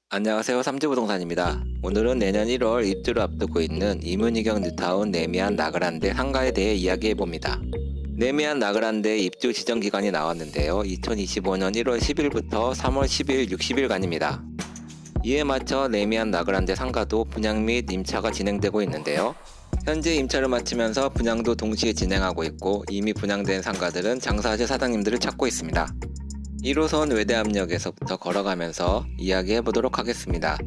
안녕하세요. 삼지부동산입니다. 오늘은 내년 1월 입주를 앞두고 있는 이문희경 뉴타운 네미안 나그란데 상가에 대해 이야기해봅니다. 네미안 나그란데 입주 지정 기간이 나왔는데요. 2025년 1월 10일부터 3월 10일 60일간입니다. 이에 맞춰 네미안 나그란데 상가도 분양 및 임차가 진행되고 있는데요. 현재 임차를 마치면서 분양도 동시에 진행하고 있고 이미 분양된 상가들은 장사하실 사장님들을 찾고 있습니다. 1호선 외대암역에서부터 걸어가면서 이야기해보도록 하겠습니다.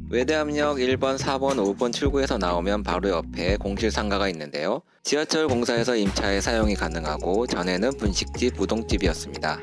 외대암역 1번, 4번, 5번 출구에서 나오면 바로 옆에 공실 상가가 있는데요. 지하철 공사에서 임차에 사용이 가능하고 전에는 분식집, 우동집이었습니다.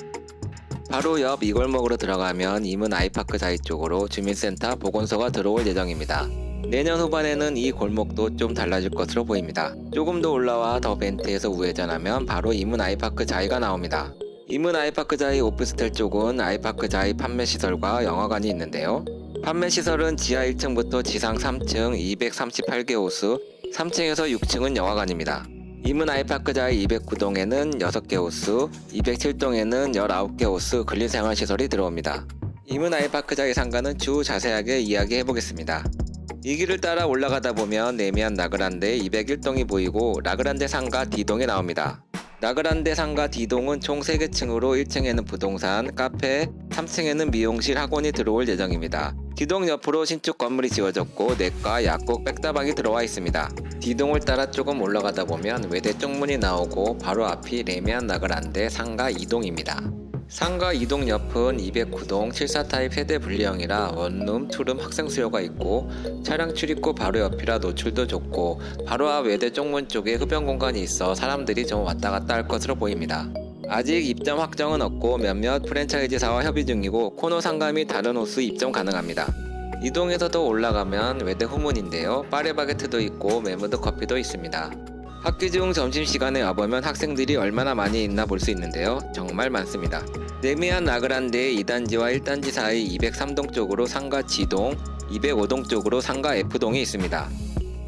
바로 옆 이 골목으로 들어가면 이문 아이파크 자이 쪽으로 주민센터, 보건소가 들어올 예정입니다. 내년 후반에는 이 골목도 좀 달라질 것으로 보입니다. 조금 더 올라와 더 벤트에서 우회전하면 바로 이문 아이파크 자이가 나옵니다. 이문 아이파크 자이 오피스텔 쪽은 아이파크 자이 판매시설과 영화관이 있는데요. 판매시설은 지하 1층부터 지상 3층 238개 호수, 3층에서 6층은 영화관입니다. 이문 아이파크 자이 209동에는 6개 호수, 207동에는 19개 호수 근린생활시설이 들어옵니다. 이문 아이파크 자이 상가는 추후 자세하게 이야기해보겠습니다. 이 길을 따라 올라가다 보면 네미안 나그란데 201동이 보이고 라그란데 상가 D동이 나옵니다. 나그란데 상가 D동은 총 3개 층으로 1층에는 부동산, 카페, 3층에는 미용실, 학원이 들어올 예정입니다. D동 옆으로 신축 건물이 지어졌고 내과, 약국, 백다방이 들어와 있습니다. D동을 따라 조금 올라가다 보면 외대 쪽문이 나오고 바로 앞이 네미안 나그란데 상가 2동입니다. 상가 2동 옆은 209동 74타입 세대 분리형이라 원룸, 투룸 학생 수요가 있고 차량 출입구 바로 옆이라 노출도 좋고 바로 앞 외대 쪽문 쪽에 흡연 공간이 있어 사람들이 좀 왔다 갔다 할 것으로 보입니다. 아직 입점 확정은 없고 몇몇 프랜차이즈사와 협의 중이고 코너 상가 및 다른 호수 입점 가능합니다. 이동에서 더 올라가면 외대 후문인데요. 파리바게트도 있고 메무드 커피도 있습니다. 학기 중 점심시간에 와보면 학생들이 얼마나 많이 있나 볼 수 있는데요. 정말 많습니다. 네미안 나그란데 2단지와 1단지 사이 203동 쪽으로 상가 G동, 205동 쪽으로 상가 F동이 있습니다.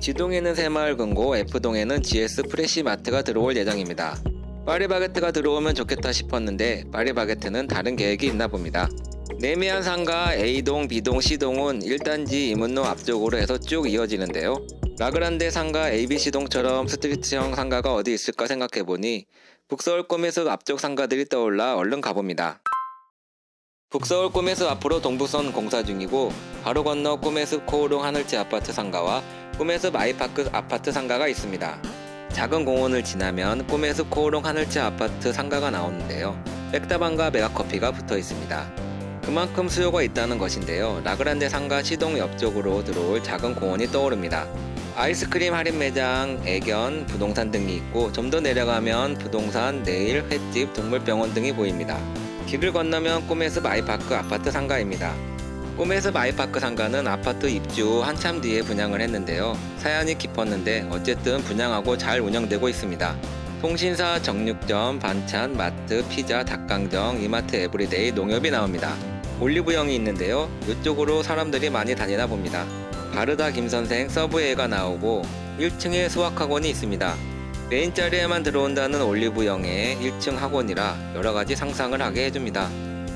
G동에는 새마을금고, F동에는 GS 프레시마트가 들어올 예정입니다. 파리바게트가 들어오면 좋겠다 싶었는데 파리바게트는 다른 계획이 있나 봅니다. 네미안 상가 A동, B동, C동은 1단지 이문로 앞쪽으로 해서 쭉 이어지는데요. 라그란데 상가 ABC동처럼 스트리트형 상가가 어디 있을까 생각해보니 북서울 꿈의숲 앞쪽 상가들이 떠올라 얼른 가봅니다. 북서울 꿈의숲 앞으로 동부선 공사 중이고 바로 건너 꿈의숲 코오롱 하늘채 아파트 상가와 꿈의숲 아이파크 아파트 상가가 있습니다. 작은 공원을 지나면 꿈의숲 코오롱 하늘채 아파트 상가가 나오는데요. 백다방과 메가커피가 붙어 있습니다. 그만큼 수요가 있다는 것인데요. 라그란데 상가 C동 옆쪽으로 들어올 작은 공원이 떠오릅니다. 아이스크림 할인 매장, 애견, 부동산 등이 있고 좀 더 내려가면 부동산, 네일, 횟집, 동물병원 등이 보입니다. 길을 건너면 꿈의숲 아이파크 아파트 상가입니다. 꿈의숲 아이파크 상가는 아파트 입주 후 한참 뒤에 분양을 했는데요. 사연이 깊었는데 어쨌든 분양하고 잘 운영되고 있습니다. 통신사, 정육점, 반찬, 마트, 피자, 닭강정, 이마트 에브리데이, 농협이 나옵니다. 올리브영이 있는데요. 이쪽으로 사람들이 많이 다니나 봅니다. 바르다 김선생 서브웨이가 나오고 1층에 수학학원이 있습니다. 메인 자리에만 들어온다는 올리브영의 1층 학원이라 여러가지 상상을 하게 해줍니다.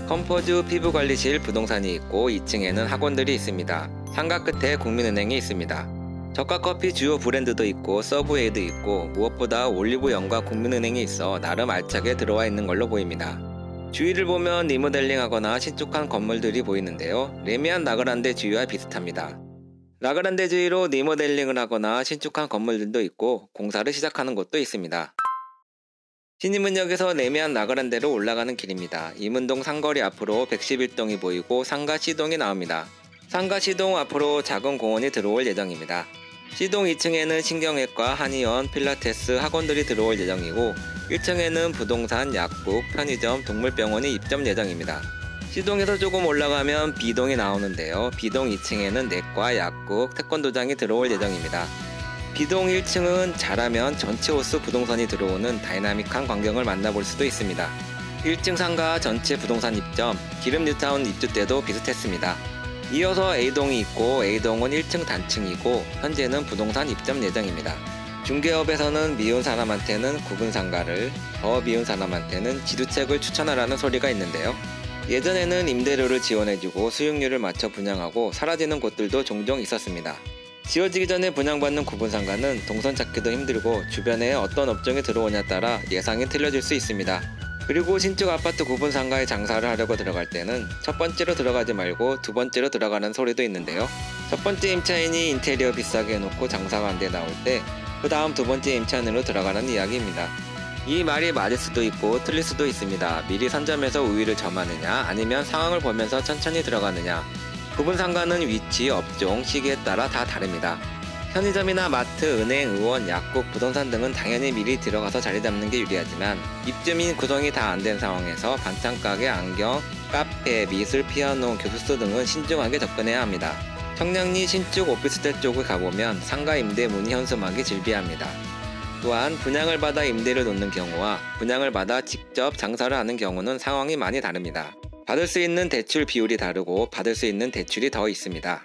컴포즈 피부관리실 부동산이 있고 2층에는 학원들이 있습니다. 상가 끝에 국민은행이 있습니다. 저가커피 주요 브랜드도 있고 서브웨이도 있고 무엇보다 올리브영과 국민은행이 있어 나름 알차게 들어와 있는 걸로 보입니다. 주위를 보면 리모델링하거나 신축한 건물들이 보이는데요. 네미안 나그란데 주위와 비슷합니다. 라그란데 주위로 리모델링을 하거나 신축한 건물들도 있고 공사를 시작하는 곳도 있습니다. 신이문역에서 네미안 나그란데로 올라가는 길입니다. 이문동 상거리 앞으로 111동이 보이고 상가 C동이 나옵니다. 상가 C동 앞으로 작은 공원이 들어올 예정입니다. C동 2층에는 신경외과, 한의원, 필라테스, 학원들이 들어올 예정이고 1층에는 부동산, 약국, 편의점, 동물병원이 입점 예정입니다. C동에서 조금 올라가면 B동이 나오는데요. B동 2층에는 내과, 약국, 태권도장이 들어올 예정입니다. B동 1층은 잘하면 전체 호수 부동산이 들어오는 다이나믹한 광경을 만나볼 수도 있습니다. 1층 상가 전체 부동산 입점, 기름 뉴타운 입주 때도 비슷했습니다. 이어서 A동이 있고 A동은 1층 단층이고 현재는 부동산 입점 예정입니다. 중개업에서는 미운 사람한테는 구분 상가를, 더 미운 사람한테는 지두책을 추천하라는 소리가 있는데요. 예전에는 임대료를 지원해주고 수익률을 맞춰 분양하고 사라지는 곳들도 종종 있었습니다. 지어지기 전에 분양받는 구분상가는 동선 찾기도 힘들고 주변에 어떤 업종이 들어오냐에 따라 예상이 틀려질 수 있습니다. 그리고 신축 아파트 구분상가에 장사를 하려고 들어갈 때는 첫 번째로 들어가지 말고 두 번째로 들어가는 소리도 있는데요. 첫 번째 임차인이 인테리어 비싸게 해놓고 장사가 안 돼 나올 때 그 다음 두 번째 임차인으로 들어가는 이야기입니다. 이 말이 맞을 수도 있고 틀릴 수도 있습니다. 미리 선점해서 우위를 점하느냐 아니면 상황을 보면서 천천히 들어가느냐. 구분상가는 위치, 업종, 시기에 따라 다 다릅니다. 편의점이나 마트, 은행, 의원, 약국, 부동산 등은 당연히 미리 들어가서 자리 잡는 게 유리하지만 입주민 구성이 다 안 된 상황에서 반찬가게, 안경, 카페, 미술, 피아노, 교습소 등은 신중하게 접근해야 합니다. 청량리 신축 오피스텔 쪽을 가보면 상가 임대 문의 현수막이 질비합니다. 또한 분양을 받아 임대를 놓는 경우와 분양을 받아 직접 장사를 하는 경우는 상황이 많이 다릅니다. 받을 수 있는 대출 비율이 다르고 받을 수 있는 대출이 더 있습니다.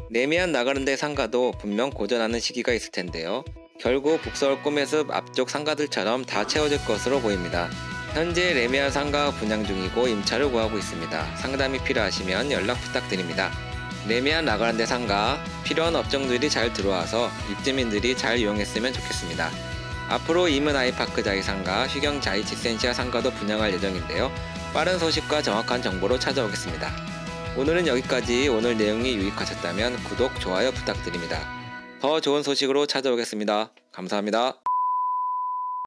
내미안 나가는데 상가도 분명 고전하는 시기가 있을 텐데요. 결국 북서울 꿈의숲 앞쪽 상가들처럼 다 채워질 것으로 보입니다. 현재 레미안 상가 분양 중이고 임차를 구하고 있습니다. 상담이 필요하시면 연락 부탁드립니다. 레미안 나가는데 상가, 필요한 업종들이 잘 들어와서 입주민들이 잘 이용했으면 좋겠습니다. 앞으로 이문 아이파크 자이상가, 휘경 자이 지센시아 상가도 분양할 예정인데요. 빠른 소식과 정확한 정보로 찾아오겠습니다. 오늘은 여기까지. 오늘 내용이 유익하셨다면 구독, 좋아요 부탁드립니다. 더 좋은 소식으로 찾아오겠습니다. 감사합니다.